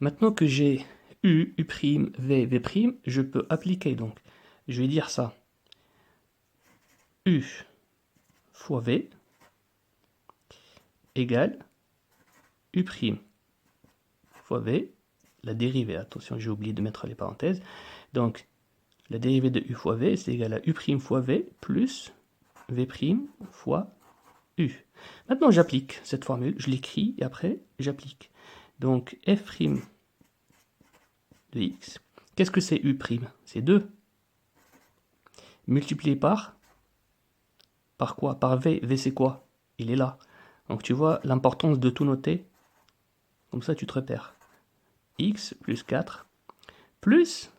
Maintenant que j'ai U, U', V, V', je peux appliquer. Donc, je vais dire ça. U fois V égale U' fois V, la dérivée. Attention, j'ai oublié de mettre les parenthèses. Donc, la dérivée de U fois V, c'est égal à U' fois V plus V' fois U. Maintenant, j'applique cette formule. Je l'écris et après, j'applique. Donc, F' de X. Qu'est-ce que c'est U'? C'est 2. Multiplié par quoi? Par V. V, c'est quoi? Il est là. Donc, tu vois l'importance de tout noter. Comme ça, tu te repères. X plus 4 plus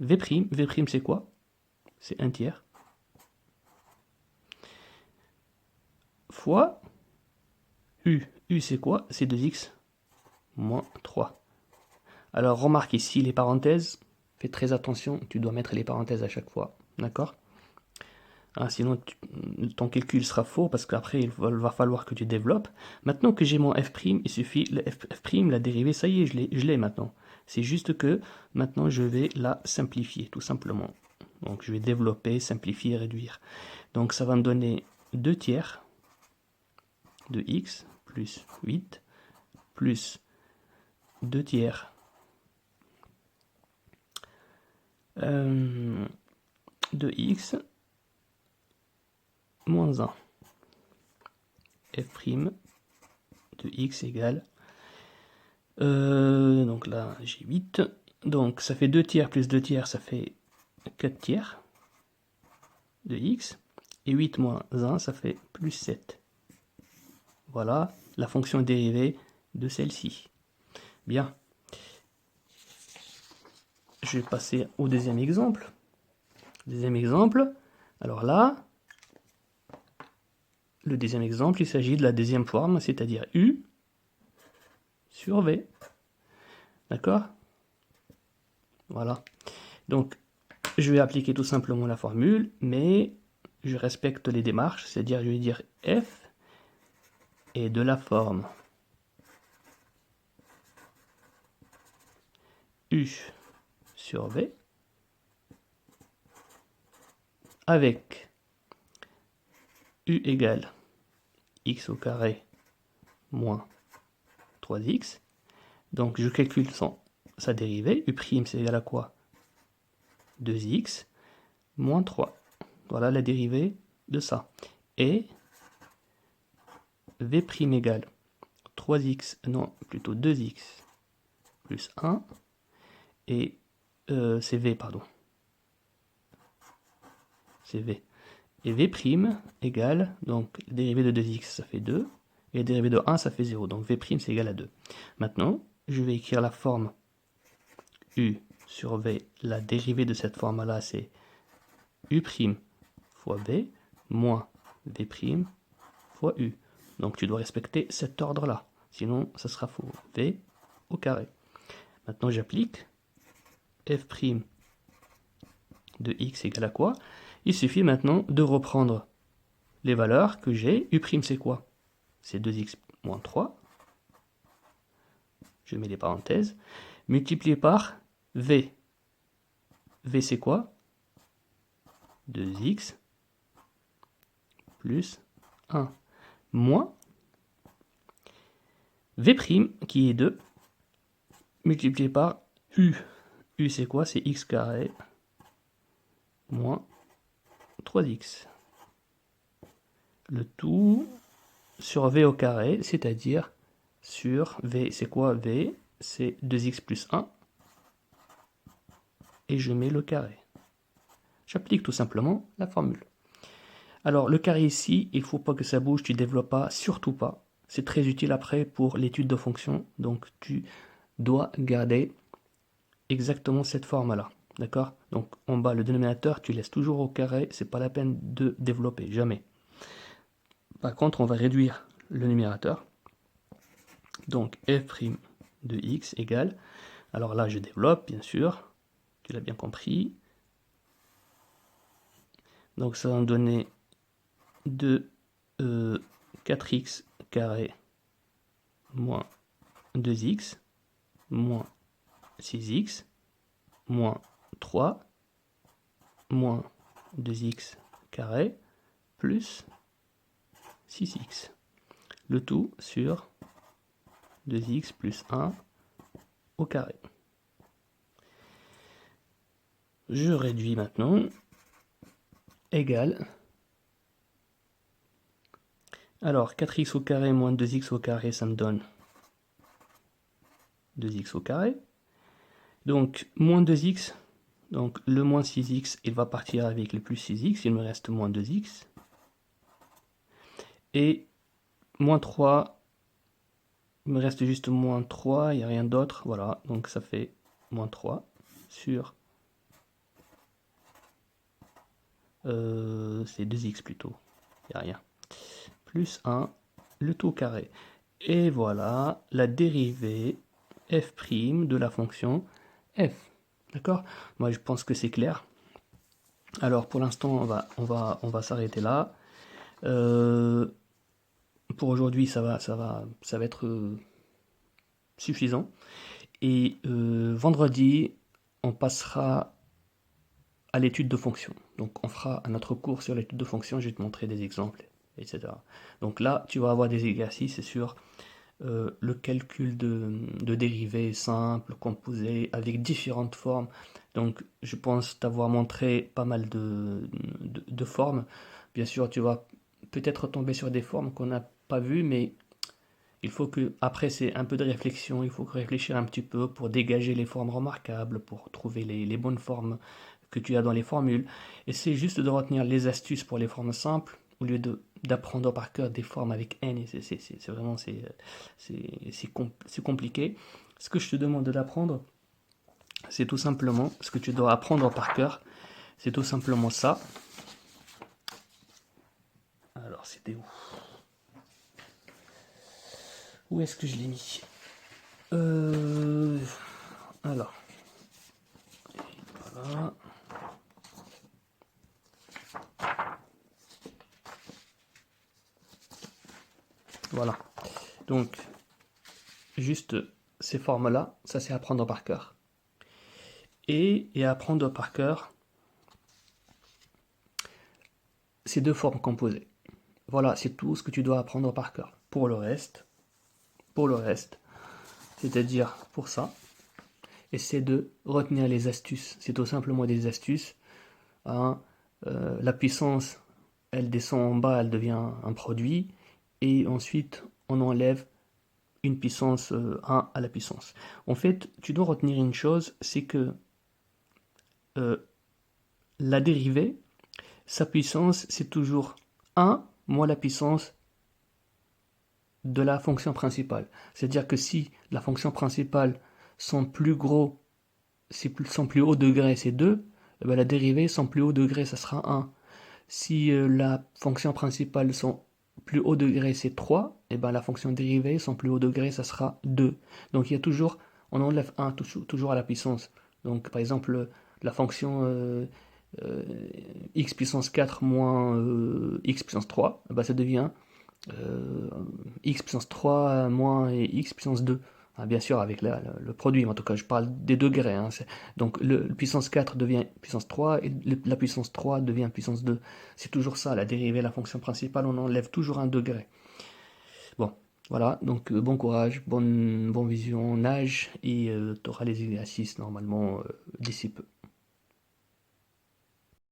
V'. V', c'est quoi? C'est 1 tiers. Fois U. U, c'est quoi? C'est 2x moins 3. Alors, remarque ici les parenthèses. Fais très attention, tu dois mettre les parenthèses à chaque fois. D'accord? Sinon, ton calcul sera faux parce qu'après, il va falloir que tu développes. Maintenant que j'ai mon f', il suffit, le f', la dérivée, ça y est, je l'ai maintenant. C'est juste que maintenant, je vais la simplifier, tout simplement. Donc, je vais développer, simplifier, réduire. Donc, ça va me donner 2 tiers de x plus 8 plus 2 tiers de x moins 1. F' de x égale... donc là, j'ai 8. Donc ça fait 2 tiers plus 2 tiers, ça fait 4 tiers de x. Et 8 moins 1, ça fait plus 7. Voilà la fonction dérivée de celle-ci. Bien. Je vais passer au deuxième exemple. Deuxième exemple. Alors là, le deuxième exemple, il s'agit de la deuxième forme, c'est-à-dire U sur V. D'accord? Voilà. Donc, je vais appliquer tout simplement la formule, mais je respecte les démarches, c'est-à-dire je vais dire F est de la forme U sur V avec U égale x au carré moins 3x. Donc je calcule sa dérivée. U' c'est égal à quoi? 2x moins 3. Voilà la dérivée de ça. Et V' égale 3x, non, plutôt 2x plus 1. Et c'est V, pardon. C'est V. Et V' égale, donc la dérivée de 2x, ça fait 2. Et la dérivée de 1, ça fait 0. Donc V' c'est égal à 2. Maintenant, je vais écrire la forme U sur V. La dérivée de cette forme-là, c'est U' fois V moins V' fois U. Donc tu dois respecter cet ordre-là. Sinon, ça sera faux. V au carré. Maintenant, j'applique. F' de x égale à quoi? Il suffit maintenant de reprendre les valeurs que j'ai. U' c'est quoi? C'est 2x moins 3. Je mets les parenthèses. Multiplié par V. V c'est quoi? 2x plus 1 moins V' qui est 2 multiplié par U. U c'est quoi? C'est x carré moins 3x. Le tout sur V au carré, c'est-à-dire sur V. C'est quoi V? C'est 2x plus 1. Et je mets le carré. J'applique tout simplement la formule. Alors le carré ici, il ne faut pas que ça bouge, tu ne développes pas, surtout pas. C'est très utile après pour l'étude de fonctions, donc tu dois garder exactement cette forme-là. D'accord? Donc en bas, le dénominateur, tu laisses toujours au carré, c'est pas la peine de développer, jamais. Par contre, on va réduire le numérateur. Donc f' de x égale, alors là je développe, bien sûr, tu l'as bien compris. Donc ça va me donner 4x carré moins 2x moins 6x, moins 3, moins 2x carré, plus 6x. Le tout sur 2x plus 1 au carré. Je réduis maintenant, égal. Alors, 4x au carré moins 2x au carré, ça me donne 2x au carré. Donc, moins 2x, donc le moins 6x, il va partir avec le plus 6x, il me reste moins 2x. Et moins 3, il me reste juste moins 3, il n'y a rien d'autre, voilà, donc ça fait moins 3 sur... c'est 2x plutôt, il n'y a rien. Plus 1, le tout carré. Et voilà la dérivée f' de la fonction f. D'accord? Moi je pense que c'est clair. Alors pour l'instant on va s'arrêter là. Pour aujourd'hui ça va être suffisant. Et vendredi on passera à l'étude de fonctions. Donc on fera un autre cours sur l'étude de fonctions, je vais te montrer des exemples, etc. Donc là, tu vas avoir des exercices sur le calcul de dérivés simples, composés, avec différentes formes. Donc je pense t'avoir montré pas mal de formes. Bien sûr, tu vas peut-être tomber sur des formes qu'on n'a pas vues, mais il faut que, après c'est un peu de réflexion, il faut réfléchir un petit peu pour dégager les formes remarquables, pour trouver les bonnes formes que tu as dans les formules. Essaie juste de retenir les astuces pour les formes simples, au lieu d'apprendre par cœur des formes avec n, c'est vraiment c'est compliqué. Ce que je te demande d'apprendre, c'est tout simplement, ce que tu dois apprendre par cœur, c'est tout simplement ça. Alors c'était où? Où est-ce que je l'ai mis? Alors, voilà. Voilà. Donc, juste ces formes-là, ça c'est apprendre par cœur. Et apprendre par cœur ces deux formes composées. Voilà, c'est tout ce que tu dois apprendre par cœur. Pour le reste, c'est-à-dire pour ça, essaie de retenir les astuces. C'est tout simplement des astuces. Hein. La puissance, elle descend en bas, elle devient un produit. Et ensuite, on enlève une puissance 1 à la puissance. En fait, tu dois retenir une chose, c'est que la dérivée, sa puissance, c'est toujours 1 moins la puissance de la fonction principale. C'est-à-dire que si la fonction principale, son plus gros, son plus haut degré, c'est 2, eh bien la dérivée, son plus haut degré, ça sera 1. Si la fonction principale, son plus haut degré, c'est 3, et ben la fonction dérivée, son plus haut degré, ça sera 2. Donc il y a toujours, on enlève 1 toujours à la puissance. Donc par exemple, la fonction x puissance 4 moins x puissance 3, ben, ça devient x puissance 3 moins x puissance 2. Ah, bien sûr, avec le produit, en tout cas, je parle des degrés. Hein, donc, le puissance 4 devient puissance 3 et la puissance 3 devient puissance 2. C'est toujours ça, la dérivée, la fonction principale, on enlève toujours un degré. Bon, voilà, donc bon courage, bon visionnage et tu auras les exercices normalement d'ici peu.